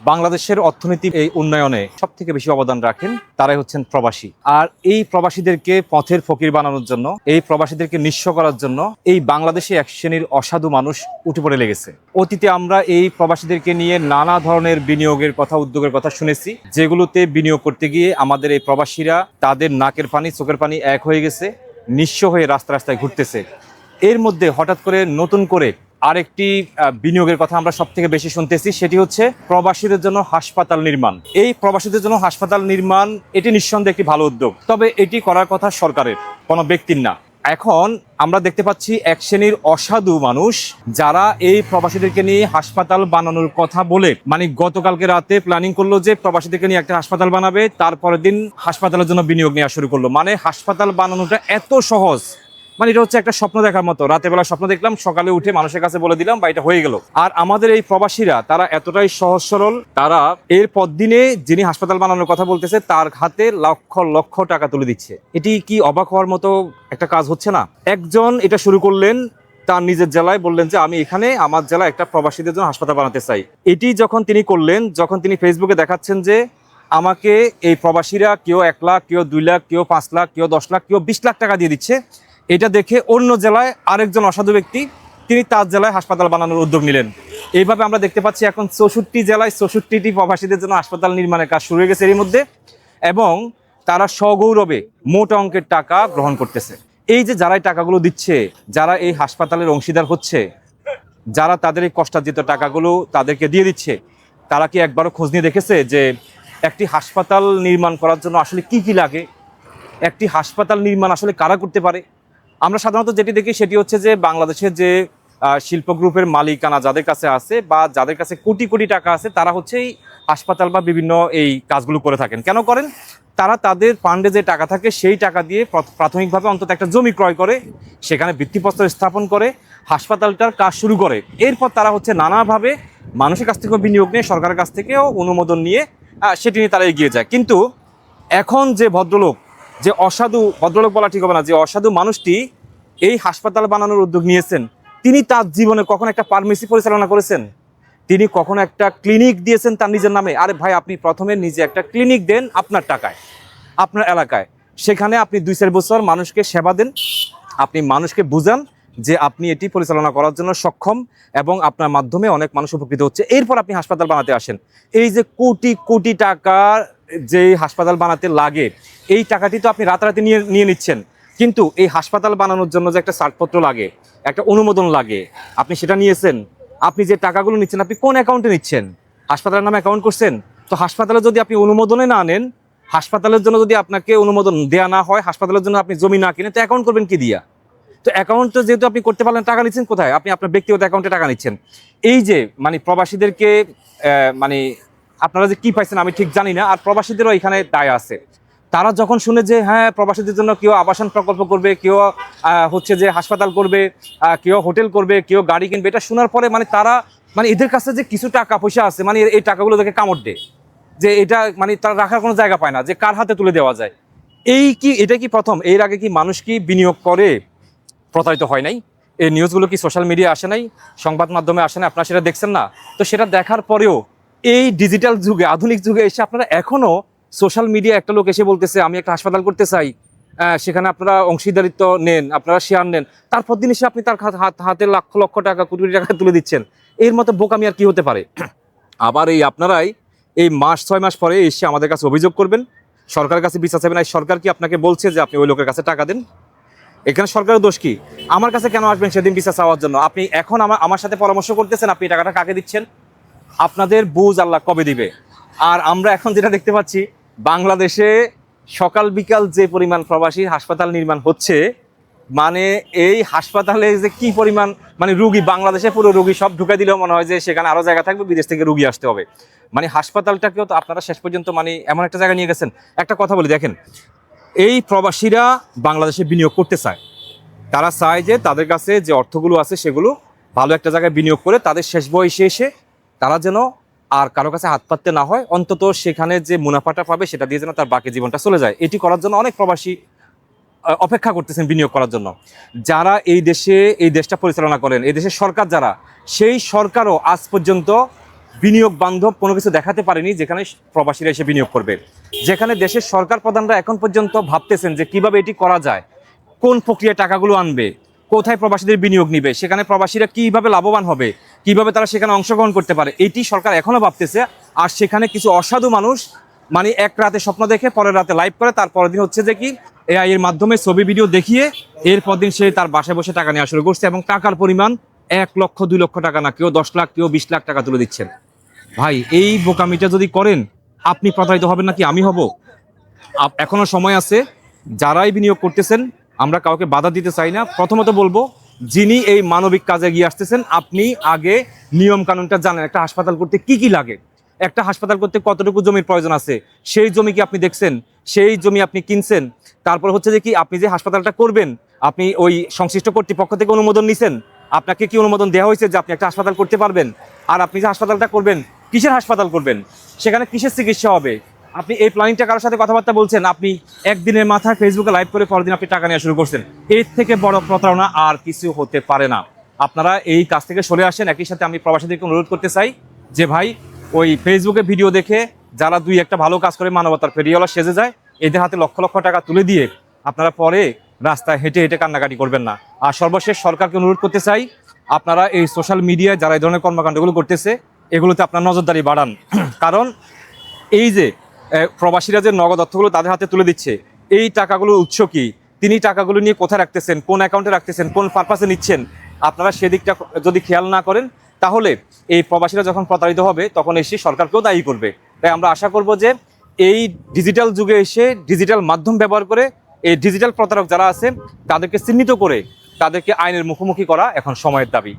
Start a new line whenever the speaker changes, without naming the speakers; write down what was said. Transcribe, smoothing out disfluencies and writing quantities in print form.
বাংলাদেশের অর্থনৈতিক এই উন্নয়নে সবথেকে বেশি অবদান রাখেন তারাই হচ্ছেন প্রবাসী। আর এই প্রবাসীদেরকে পথের ফকির বানানোর জন্য, এই প্রবাসীদেরকে নিঃস্ব করার জন্য এই বাংলাদেশে এক শ্রেণীর অসাধু মানুষ উঠে পড়ে লেগেছে। অতীতে আমরা এই প্রবাসীদেরকে নিয়ে নানা ধরনের বিনিয়োগের কথা, উদ্যোগের কথা শুনেছি, যেগুলোতে বিনিয়োগ করতে গিয়ে আমাদের এই প্রবাসীরা তাদের নাকের পানি চোখের পানি এক হয়ে গেছে, নিঃস্ব হয়ে রাস্তা রাস্তায় ঘুরতেছে। এর মধ্যে হঠাৎ করে নতুন করে আরেকটি বিনিয়োগের কথা আমরা সব থেকে বেশি শুনতেছি, সেটি হচ্ছে প্রবাসীদের জন্য হাসপাতাল নির্মাণ। এই প্রবাসীদের জন্য হাসপাতাল নির্মাণ এটি নিঃসন্দেহে একটি ভালো উদ্যোগ, তবে এটি করার কথা সরকারের, কোনো ব্যক্তির না। এখন আমরা দেখতে পাচ্ছি এক শ্রেণীর অসাধু মানুষ যারা এই প্রবাসীদেরকে নিয়ে হাসপাতাল বানানোর কথা বলে, মানে গতকালকে রাতে প্ল্যানিং করলো যে প্রবাসীদেরকে নিয়ে একটা হাসপাতাল বানাবে, তারপরের দিন হাসপাতালের জন্য বিনিয়োগ নেওয়া শুরু করলো। মানে হাসপাতাল বানানোটা এত সহজ, মানে এটা হচ্ছে একটা স্বপ্ন দেখার মতো। রাতের বেলা স্বপ্ন দেখলাম, সকালে উঠে মানুষের কাছে বলে দিলাম বা এটা হয়ে গেল। আর আমাদের এই প্রবাসীরা তারা এতটাই সহজ সরল, তারা এর পর দিনে যিনি হাসপাতাল বানানোর কথা বলতেছে তার হাতে লক্ষ লক্ষ টাকা তুলে দিচ্ছে। এটি কি অবাক হওয়ার মতো একটা কাজ হচ্ছে না? একজন এটা শুরু করলেন তার নিজের জেলায়, বললেন যে আমি এখানে আমার জেলায় একটা প্রবাসীদের জন্য হাসপাতাল বানাতে চাই। এটি যখন তিনি করলেন, যখন তিনি ফেসবুকে দেখাচ্ছেন যে আমাকে এই প্রবাসীরা কেউ 1 লাখ, কেউ 2 লাখ, কেউ 5 লাখ, কেউ 10 লাখ, কেউ 20 লাখ টাকা দিয়ে দিচ্ছে, এটা দেখে অন্য জেলায় আরেকজন অসাধু ব্যক্তি তিনি তার জেলায় হাসপাতাল বানানোর উদ্যোগ নিলেন। এইভাবে আমরা দেখতে পাচ্ছি এখন 64 জেলায় 64টি প্রবাসীদের জন্য হাসপাতাল নির্মাণের কাজ শুরু হয়ে গেছে এর মধ্যে, এবং তারা সগৌরবে মোটা অঙ্কের টাকা গ্রহণ করতেছে। এই যে যারা এই টাকাগুলো দিচ্ছে, যারা এই হাসপাতালের অংশীদার হচ্ছে, যারা তাদের এই কষ্টার্জিত টাকাগুলো তাদেরকে দিয়ে দিচ্ছে, তারা কি একবারও খোঁজ নিয়ে দেখেছে যে একটি হাসপাতাল নির্মাণ করার জন্য আসলে কি কি লাগে, একটি হাসপাতাল নির্মাণ আসলে কারা করতে পারে? আমরা সাধারণত যেটি দেখি সেটি হচ্ছে যে বাংলাদেশের যে শিল্প গ্রুপের মালিকানা যাদের কাছে আছে বা যাদের কাছে কোটি কোটি টাকা আছে, তারা হচ্ছে এই হাসপাতাল বা বিভিন্ন এই কাজগুলো করে থাকেন। কেন করেন? তারা তাদের ফান্ডে যে টাকা থাকে সেই টাকা দিয়ে প্রাথমিকভাবে অন্তত একটা জমি ক্রয় করে, সেখানে ভিত্তিপ্রস্তর স্থাপন করে হাসপাতালটার কাজ শুরু করে। এরপর তারা হচ্ছে নানাভাবে মানুষের কাছ থেকেও বিনিয়োগ নিয়ে, সরকারের কাছ থেকেও অনুমোদন নিয়ে সেটি নিয়ে তারা এগিয়ে যায়। কিন্তু এখন যে ভদ্রলোক, যে অসাধু, ভদ্রলোক বলা ঠিক হবে না, যে অসাধু মানুষটি এই হাসপাতাল বানানোর উদ্যোগ নিয়েছেন, তিনি তার জীবনে কখন একটা ফার্মেসি পরিচালনা করেছেন? তিনি কখনো একটা ক্লিনিক দিয়েছেন তার নিজের নামে? আরে ভাই, আপনি প্রথমে নিজে একটা ক্লিনিক দেন আপনার টাকায়, আপনার এলাকায়, সেখানে আপনি 2-4 বছর মানুষকে সেবা দেন, আপনি মানুষকে বুঝান যে আপনি এটি পরিচালনা করার জন্য সক্ষম এবং আপনার মাধ্যমে অনেক মানুষ উপকৃত হচ্ছে। এরপর আপনি হাসপাতাল বানাতে আসেন। এই যে কোটি কোটি টাকা যে হাসপাতাল বানাতে লাগে, এই টাকাটি তো আপনি রাতারাতি নিয়ে নিচ্ছেন, কিন্তু এই হাসপাতাল বানানোর জন্য যে একটা ছাড়পত্র লাগে, একটা অনুমোদন লাগে, আপনি সেটা নিয়েছেন? আপনি যে টাকাগুলো নিচ্ছেন আপনি কোন অ্যাকাউন্টে নিচ্ছেন? হাসপাতালের নামে অ্যাকাউন্ট করছেন? তো হাসপাতালে যদি আপনি অনুমোদনে না নেন, হাসপাতালের জন্য যদি আপনাকে অনুমোদন দেওয়া না হয়, হাসপাতালের জন্য আপনি জমি না কিনে, তো অ্যাকাউন্ট করবেন কি দিয়া? তো অ্যাকাউন্ট তো যেহেতু আপনি করতে পারলেন, টাকা নিচ্ছেন কোথায়? আপনি আপনার ব্যক্তিগত অ্যাকাউন্টে টাকা নিচ্ছেন। এই যে মানে প্রবাসীদেরকে মানে আপনারা যে কি পাইছেন আমি ঠিক জানি না। আর প্রবাসীদেরও এখানে দায় আছে। তারা যখন শুনে যে হ্যাঁ প্রবাসীদের জন্য কেউ আবাসন প্রকল্প করবে, কেউ হচ্ছে যে হাসপাতাল করবে, কেউ হোটেল করবে, কেউ গাড়ি কিনবে, এটা শোনার পরে মানে তারা মানে এদের কাছে যে কিছু টাকা পয়সা আছে, মানে এই টাকাগুলো দেখে কামড় দেয়, যে এটা মানে তারা রাখার কোনো জায়গা পায় না, যে কার হাতে তুলে দেওয়া যায়। এটা কি প্রথম? এর আগে কি মানুষ কি বিনিয়োগ করে প্রতারিত হয় নাই? এই নিউজগুলো কি সোশ্যাল মিডিয়া আসে নাই, সংবাদ মাধ্যমে আসে না? আপনারা সেটা দেখছেন না? তো সেটা দেখার পরেও এই ডিজিটাল যুগে, আধুনিক যুগে এসে আপনারা এখনো সোশ্যাল মিডিয়া একটা লোক এসে বলতেছে আমি একটা হাসপাতাল করতে চাই, সেখানে আপনারা অংশীদারিত্ব নেন, আপনারা শেয়ার নেন, তারপর দিন এসে আপনি তার হাতে লক্ষ লক্ষ টাকা, কোটি কোটি টাকা তুলে দিচ্ছেন। এর মতো বোকামি আর কি হতে পারে? আবার এই আপনারাই এই 6 মাস পরে এসে আমাদের কাছে অভিযোগ করবেন, সরকারের কাছে বিচার চাইবেন। সরকার কি আপনাকে বলছে যে আপনি ওই লোকের কাছে টাকা দেন? এখানে সরকারের দোষ কি? আমার কাছে কেন আসবেন সেদিন বিচার চাওয়ার জন্য? আপনি এখন আমার সাথে পরামর্শ করতেছেন, আপনি টাকাটা কাকে দিচ্ছেন? আপনাদের বুঝ আল্লাহ কবে দিবে? আর আমরা এখন যেটা দেখতে পাচ্ছি, বাংলাদেশে সকাল বিকাল যে পরিমাণ প্রবাসী হাসপাতাল নির্মাণ হচ্ছে, মানে এই হাসপাতালে যে কি পরিমাণ মানে রুগী, বাংলাদেশে পুরো রুগী সব ঢুকে দিলেও মনে হয় যে সেখানে আরো জায়গা থাকবে, বিদেশ থেকে রুগী আসতে হবে। মানে হাসপাতালটাকেও তো আপনারা শেষ পর্যন্ত মানে এমন একটা জায়গায় নিয়ে গেছেন। একটা কথা বলি, দেখেন, এই প্রবাসীরা বাংলাদেশে বিনিয়োগ করতে চায়। তারা চায় যে তাদের কাছে যে অর্থগুলো আছে সেগুলো ভালো একটা জায়গায় বিনিয়োগ করে তাদের শেষ বয়সে এসে তারা যেন আর কারো কাছে হাত পাততে না হয়, অন্তত সেখানে যে মুনাফাটা পাবে সেটা দিয়ে যেন তার বাকি জীবনটা চলে যায়। এটি করার জন্য অনেক প্রবাসী অপেক্ষা করতেছেন বিনিয়োগ করার জন্য। যারা এই দেশটা পরিচালনা করেন, এই দেশের সরকার যারা, সেই সরকারও আজ পর্যন্ত বিনিয়োগ বান্ধব কোনো কিছু দেখাতে পারেনি যেখানে প্রবাসীরা এসে বিনিয়োগ করবে। যেখানে দেশের সরকার প্রধানরা এখন পর্যন্ত ভাবতেছেন যে কিভাবে এটি করা যায়, কোন প্রক্রিয়ায় টাকাগুলো আনবে, কোথায় প্রবাসীদের বিনিয়োগ নিবে, সেখানে প্রবাসীরা কিভাবে লাভবান হবে, কিভাবে তারা সেখানে অংশগ্রহণ করতে পারে, এটি সরকার এখনো ভাবতেছে। আর সেখানে কিছু অসাধু মানুষ মানে এক রাতে স্বপ্ন দেখে পরের রাতে লাইভ করে, তারপরের দিন হচ্ছে যে কি এআই এর মাধ্যমে ছবি ভিডিও দেখিয়ে এরপর দিন সে তার বাসায় বসে টাকা নেওয়া শুরু করছে, এবং টাকার পরিমাণ 1 লক্ষ 2 লক্ষ টাকা না, কেউ 10 লাখ, কেউ 20 লাখ টাকা তুলে দিচ্ছেন। ভাই এই বোকামিটা যদি করেন আপনি প্রতারিত হবেন নাকি আমি হব? এখনো সময় আছে, যারাই বিনিয়োগ করতেছেন আমরা কাউকে বাধা দিতে চাই না। প্রথমত বলবো, যিনি এই মানবিক কাজে এগিয়ে আসতেছেন আপনি আগে নিয়ম কানুনটা জানেন। একটা হাসপাতাল করতে কি কি লাগে, একটা হাসপাতাল করতে কতটুকু জমির প্রয়োজন আছে, সেই জমি কি আপনি দেখছেন, সেই জমি আপনি কিনছেন? তারপর হচ্ছে যে কি আপনি যে হাসপাতালটা করবেন আপনি ওই সংশ্লিষ্ট কর্তৃপক্ষ থেকে অনুমোদন নিছেন? আপনাকে কি অনুমোদন দেওয়া হয়েছে যে আপনি একটা হাসপাতাল করতে পারবেন? আর আপনি যে হাসপাতালটা করবেন কিসের হাসপাতাল করবেন, সেখানে কিসের চিকিৎসা হবে? আপনি এই প্ল্যানিংটা কারোর সাথে কথাবার্তা বলছেন, আপনি একদিনের মাথায় ফেসবুকে লাইভ করে পরের দিন আপনি টাকা নেওয়া শুরু করছেন। এর থেকে বড় প্রতারণা আর কিছু হতে পারে না। আপনারা এই কাজ থেকে সরে আসেন। একই সাথে আমি প্রবাসীদেরকে অনুরোধ করতে চাই যে ভাই, ওই ফেসবুকে ভিডিও দেখে যারা দুই একটা ভালো কাজ করে মানবতার ফেরিওয়ালা সেজে যায়, এদের হাতে লক্ষ লক্ষ টাকা তুলে দিয়ে আপনারা পরে রাস্তায় হেঁটে হেঁটে কান্নাকাটি করবেন না। আর সর্বশেষ সরকারকে অনুরোধ করতে চাই, আপনারা এই সোশ্যাল মিডিয়ায় যারা এই ধরনের কর্মকাণ্ডগুলো করতেছে এগুলোতে আপনার নজরদারি বাড়ান। কারণ এই যে প্রবাসীরা যে নগদ অর্থগুলো তাদের হাতে তুলে দিচ্ছে, এই টাকাগুলোর উৎস কি, তিনি টাকাগুলো নিয়ে কোথায় রাখতেছেন, কোন অ্যাকাউন্টে রাখতেছেন, কোন পারপাসে নিচ্ছেন, আপনারা সেদিকটা যদি খেয়াল না করেন তাহলে এই প্রবাসীরা যখন প্রতারিত হবে তখন এসে সরকারকেও দায়ী করবে। তাই আমরা আশা করব যে এই ডিজিটাল যুগে এসে ডিজিটাল মাধ্যম ব্যবহার করে এই ডিজিটাল প্রতারক যারা আছে তাদেরকে চিহ্নিত করে তাদেরকে আইনের মুখোমুখি করা এখন সময়ের দাবি।